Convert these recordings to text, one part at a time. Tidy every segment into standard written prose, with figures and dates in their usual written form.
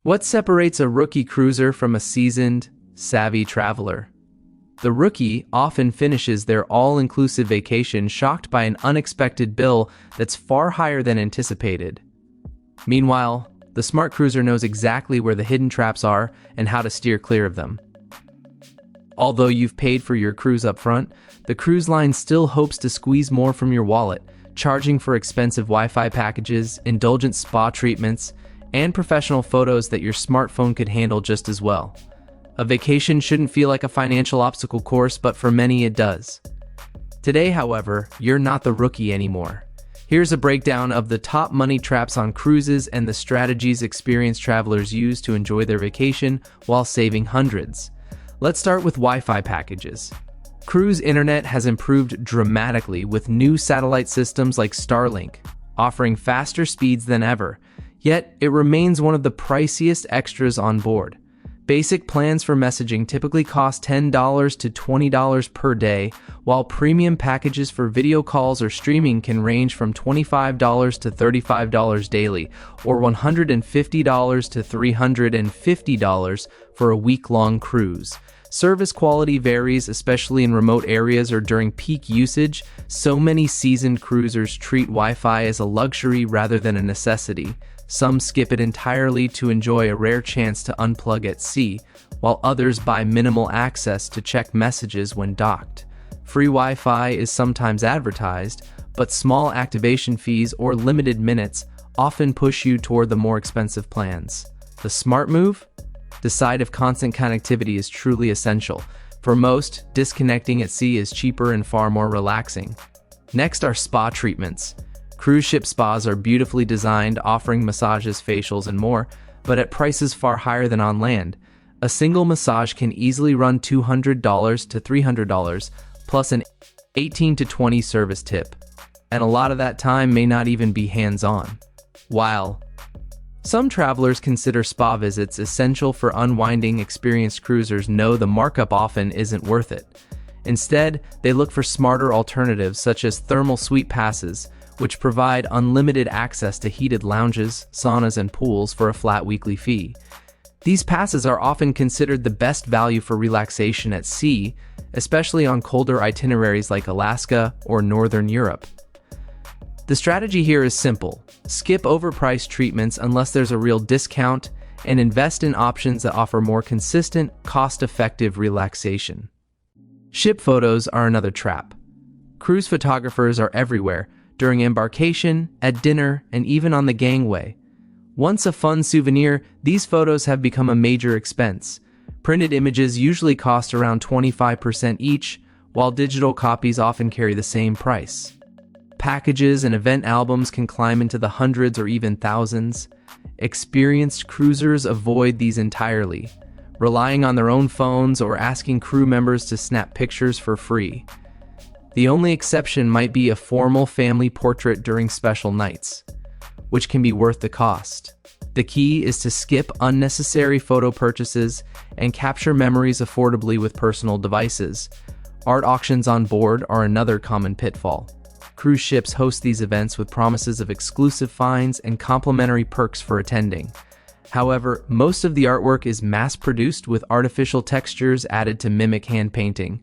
What separates a rookie cruiser from a seasoned, savvy traveler? The rookie often finishes their all-inclusive vacation shocked by an unexpected bill that's far higher than anticipated. Meanwhile, the smart cruiser knows exactly where the hidden traps are and how to steer clear of them. Although you've paid for your cruise up front, the cruise line still hopes to squeeze more from your wallet, charging for expensive Wi-Fi packages, indulgent spa treatments, and professional photos that your smartphone could handle just as well. A vacation shouldn't feel like a financial obstacle course, but for many it does. Today, however, you're not the rookie anymore. Here's a breakdown of the top money traps on cruises and the strategies experienced travelers use to enjoy their vacation while saving hundreds. Let's start with Wi-Fi packages. Cruise internet has improved dramatically with new satellite systems like Starlink, offering faster speeds than ever, yet it remains one of the priciest extras on board. Basic plans for messaging typically cost $10 to $20 per day, while premium packages for video calls or streaming can range from $25 to $35 daily, or $150 to $350 for a week-long cruise. Service quality varies, especially in remote areas or during peak usage. So many seasoned cruisers treat Wi-Fi as a luxury rather than a necessity. Some skip it entirely to enjoy a rare chance to unplug at sea, while others buy minimal access to check messages when docked. Free Wi-Fi is sometimes advertised, but small activation fees or limited minutes often push you toward the more expensive plans. The smart move? Decide if constant connectivity is truly essential. For most, disconnecting at sea is cheaper and far more relaxing. Next are spa treatments. Cruise ship spas are beautifully designed, offering massages, facials, and more, but at prices far higher than on land. A single massage can easily run $200 to $300, plus an 18 to 20 service tip, and a lot of that time may not even be hands-on. While some travelers consider spa visits essential for unwinding, experienced cruisers know the markup often isn't worth it. Instead, they look for smarter alternatives such as thermal suite passes, which provide unlimited access to heated lounges, saunas, and pools for a flat weekly fee. These passes are often considered the best value for relaxation at sea, especially on colder itineraries like Alaska or Northern Europe. The strategy here is simple. Skip overpriced treatments unless there's a real discount, and invest in options that offer more consistent, cost-effective relaxation. Ship photos are another trap. Cruise photographers are everywhere, during embarkation, at dinner, and even on the gangway. Once a fun souvenir, these photos have become a major expense. Printed images usually cost around 25% each, while digital copies often carry the same price. Packages and event albums can climb into the hundreds or even thousands. Experienced cruisers avoid these entirely, relying on their own phones or asking crew members to snap pictures for free. The only exception might be a formal family portrait during special nights, which can be worth the cost. The key is to skip unnecessary photo purchases and capture memories affordably with personal devices. Art auctions on board are another common pitfall. Cruise ships host these events with promises of exclusive finds and complimentary perks for attending. However, most of the artwork is mass-produced with artificial textures added to mimic hand painting.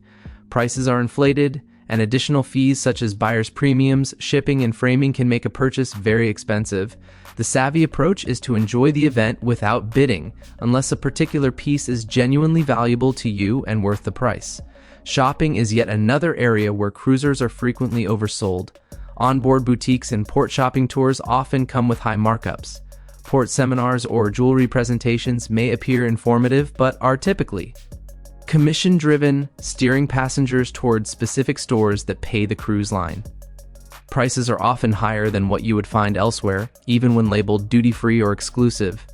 Prices are inflated, and additional fees such as buyer's premiums, shipping, and framing can make a purchase very expensive. The savvy approach is to enjoy the event without bidding, unless a particular piece is genuinely valuable to you and worth the price. Shopping is yet another area where cruisers are frequently oversold. Onboard boutiques and port shopping tours often come with high markups. Port seminars or jewelry presentations may appear informative but are typically commission-driven, steering passengers towards specific stores that pay the cruise line. Prices are often higher than what you would find elsewhere, even when labeled duty-free or exclusive.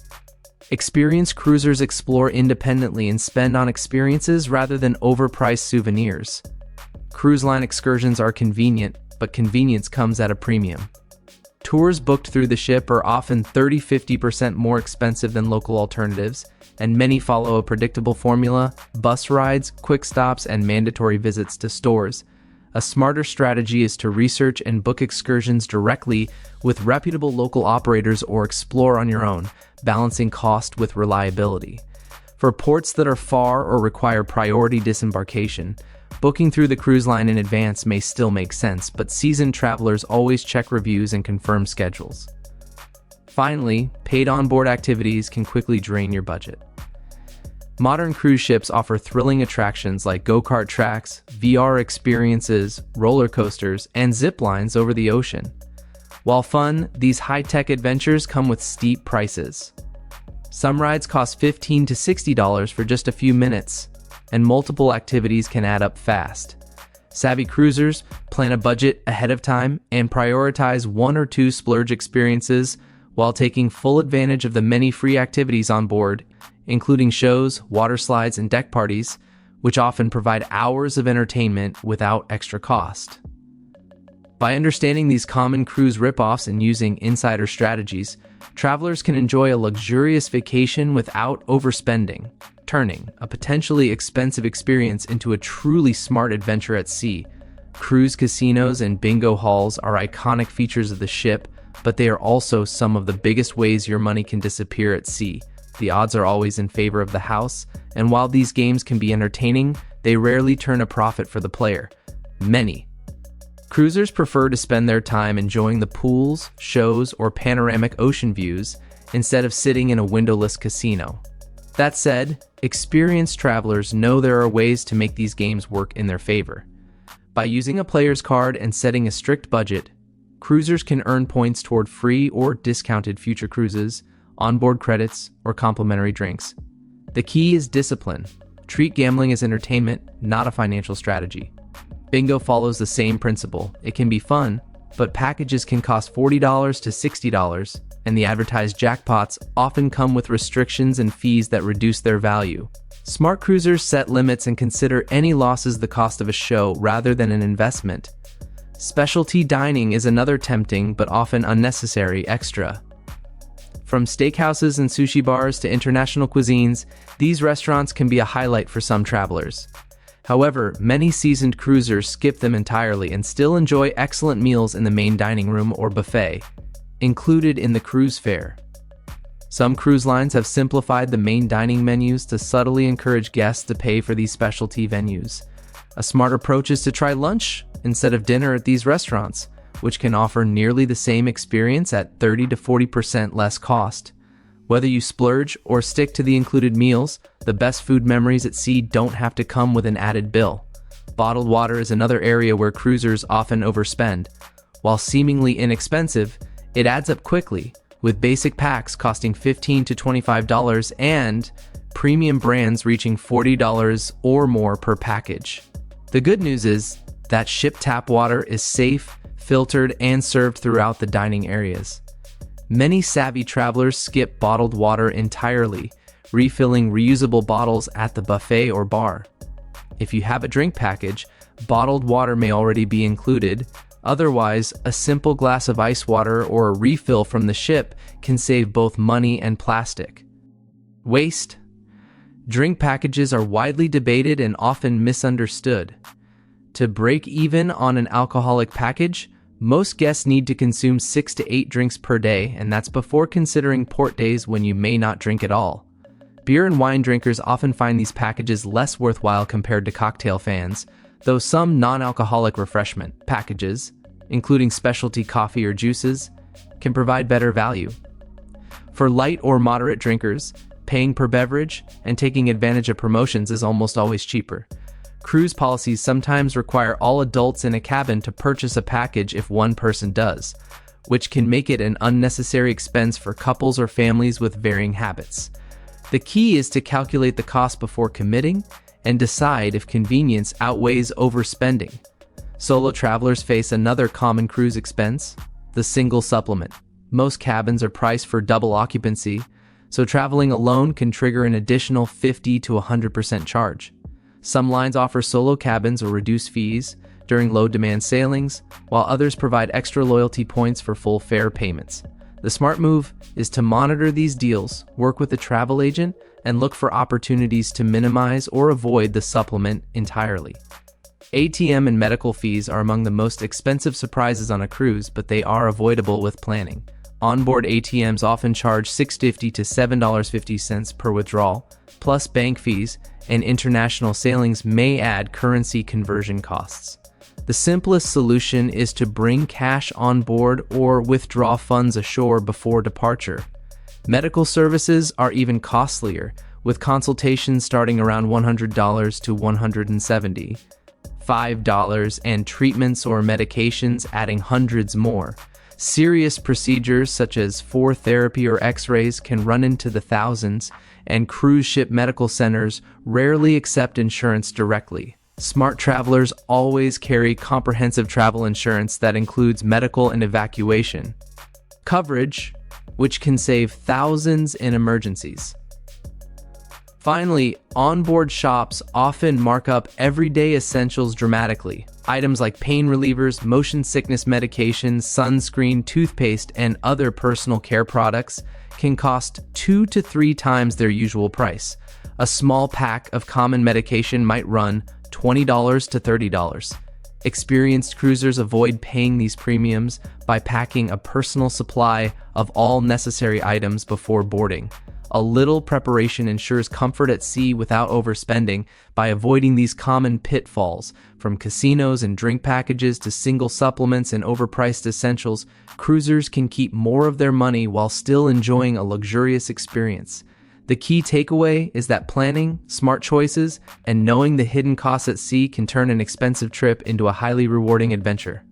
Experienced cruisers explore independently and spend on experiences rather than overpriced souvenirs. Cruise line excursions are convenient, but convenience comes at a premium. Tours booked through the ship are often 30–50% more expensive than local alternatives, and many follow a predictable formula: bus rides, quick stops, and mandatory visits to stores. A smarter strategy is to research and book excursions directly with reputable local operators or explore on your own, balancing cost with reliability. For ports that are far or require priority disembarkation, booking through the cruise line in advance may still make sense, but seasoned travelers always check reviews and confirm schedules. Finally, paid onboard activities can quickly drain your budget. Modern cruise ships offer thrilling attractions like go-kart tracks, VR experiences, roller coasters, and zip lines over the ocean. While fun, these high-tech adventures come with steep prices. Some rides cost $15 to $60 for just a few minutes, and multiple activities can add up fast. Savvy cruisers plan a budget ahead of time and prioritize one or two splurge experiences while taking full advantage of the many free activities on board, including shows, water slides, and deck parties, which often provide hours of entertainment without extra cost. By understanding these common cruise ripoffs and using insider strategies, travelers can enjoy a luxurious vacation without overspending, turning a potentially expensive experience into a truly smart adventure at sea. Cruise casinos and bingo halls are iconic features of the ship, but they are also some of the biggest ways your money can disappear at sea. The odds are always in favor of the house, and while these games can be entertaining, they rarely turn a profit for the player. Many cruisers prefer to spend their time enjoying the pools, shows, or panoramic ocean views instead of sitting in a windowless casino. That said, experienced travelers know there are ways to make these games work in their favor. By using a player's card and setting a strict budget, cruisers can earn points toward free or discounted future cruises, onboard credits, or complimentary drinks. The key is discipline. Treat gambling as entertainment, not a financial strategy. Bingo follows the same principle. It can be fun, but packages can cost $40 to $60, and the advertised jackpots often come with restrictions and fees that reduce their value. Smart cruisers set limits and consider any losses the cost of a show rather than an investment. Specialty dining is another tempting but often unnecessary extra. From steakhouses and sushi bars to international cuisines, these restaurants can be a highlight for some travelers. However, many seasoned cruisers skip them entirely and still enjoy excellent meals in the main dining room or buffet, included in the cruise fare. Some cruise lines have simplified the main dining menus to subtly encourage guests to pay for these specialty venues. A smart approach is to try lunch instead of dinner at these restaurants, which can offer nearly the same experience at 30 to 40% less cost. Whether you splurge or stick to the included meals, the best food memories at sea don't have to come with an added bill. Bottled water is another area where cruisers often overspend. While seemingly inexpensive, it adds up quickly, with basic packs costing $15 to $25 and premium brands reaching $40 or more per package. The good news is that ship tap water is safe, filtered, and served throughout the dining areas. Many savvy travelers skip bottled water entirely, refilling reusable bottles at the buffet or bar. If you have a drink package, bottled water may already be included. Otherwise, a simple glass of ice water or a refill from the ship can save both money and plastic. Waste. Drink packages are widely debated and often misunderstood. To break even on an alcoholic package, most guests need to consume 6 to 8 drinks per day, and that's before considering port days when you may not drink at all. Beer and wine drinkers often find these packages less worthwhile compared to cocktail fans, though some non-alcoholic refreshment packages, including specialty coffee or juices, can provide better value. For light or moderate drinkers, paying per beverage and taking advantage of promotions is almost always cheaper. Cruise policies sometimes require all adults in a cabin to purchase a package if one person does, which can make it an unnecessary expense for couples or families with varying habits. The key is to calculate the cost before committing and decide if convenience outweighs overspending. Solo travelers face another common cruise expense, the single supplement. Most cabins are priced for double occupancy, so traveling alone can trigger an additional 50 to 100% charge. Some lines offer solo cabins or reduced fees during low-demand sailings, while others provide extra loyalty points for full fare payments. The smart move is to monitor these deals, work with a travel agent, and look for opportunities to minimize or avoid the supplement entirely. ATM and medical fees are among the most expensive surprises on a cruise, but they are avoidable with planning. Onboard ATMs often charge $6.50 to $7.50 per withdrawal, plus bank fees, and international sailings may add currency conversion costs. The simplest solution is to bring cash on board or withdraw funds ashore before departure. Medical services are even costlier, with consultations starting around $100 to $175, and treatments or medications adding hundreds more. Serious procedures such as therapy or x-rays can run into the thousands, and cruise ship medical centers rarely accept insurance directly. Smart travelers always carry comprehensive travel insurance that includes medical and evacuation coverage, which can save thousands in emergencies. Finally, onboard shops often mark up everyday essentials dramatically. Items like pain relievers, motion sickness medications, sunscreen, toothpaste, and other personal care products can cost 2 to 3 times their usual price. A small pack of common medication might run $20 to $30. Experienced cruisers avoid paying these premiums by packing a personal supply of all necessary items before boarding. A little preparation ensures comfort at sea without overspending. By avoiding these common pitfalls, from casinos and drink packages to single supplements and overpriced essentials, cruisers can keep more of their money while still enjoying a luxurious experience. The key takeaway is that planning, smart choices, and knowing the hidden costs at sea can turn an expensive trip into a highly rewarding adventure.